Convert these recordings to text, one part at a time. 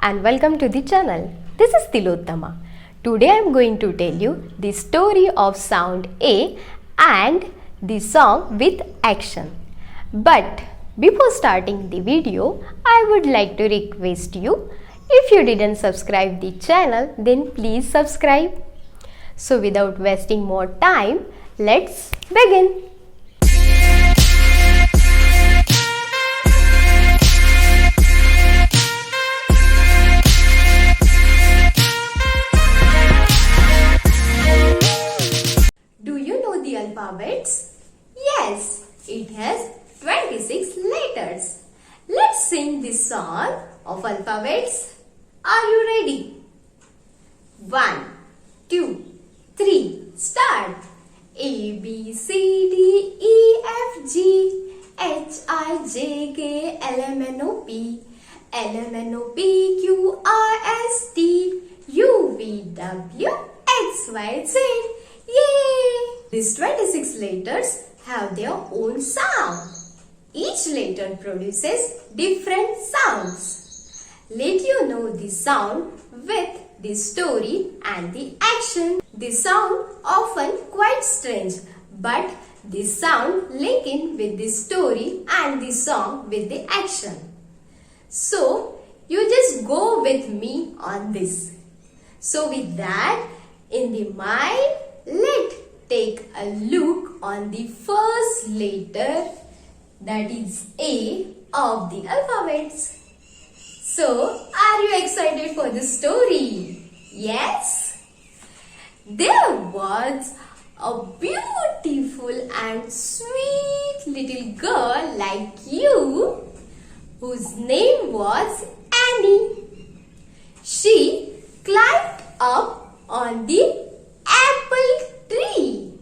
and welcome to the channel. This is Tilottama. Today I am going to tell you the story of sound A and the song with action. But before starting the video, I would like to request you, if you didn't subscribe the channel, then please subscribe. So without wasting more time, let's begin. Do you know the alphabets? Yes, it has 26 letters. Let's sing this song of alphabets. Are you ready? 1, 2, 3, start. A, B, C, D, E, F, G, H, I, J, K, L, M, N, O, P, L, M, N, O, P, Q, R, S, T, U, V, W, X, Y, Z. Yay! These 26 letters have their own sound. Each letter produces different sounds. Let you know the sound with the story and the action. The sound often quite strange, but the sound link in with the story and the song with the action. So you just go with me on this. So with that in the mind, let's take a look on the first letter, that is A of the alphabets. So, are you excited for the story? Yes? There was a beautiful and sweet little girl like you, whose name was Annie. She climbed up on the apple tree.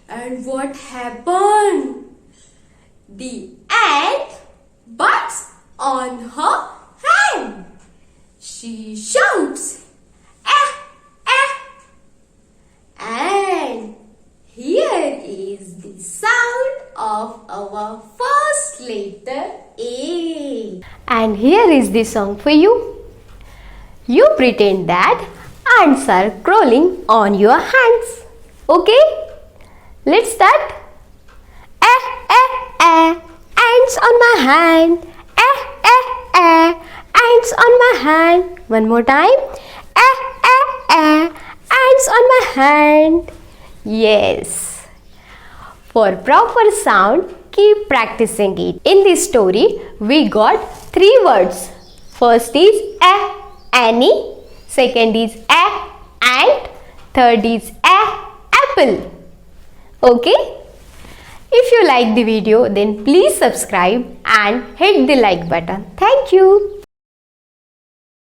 And what happened? The ant bites on her hand. She shouts, "Ah, ah!" And here is the sound of our first letter A. And here is the song for you. You pretend that ants are crawling on your hands. Okay? Let's start. Ants on my hand. Ants on my hand. One more time. Ants on my hand. Yes. For proper sound, keep practicing it. In this story, we got 3 words. First is Annie. Second is ant. Third is apple. Okay? If you like the video, then please subscribe and hit the like button. Thank you.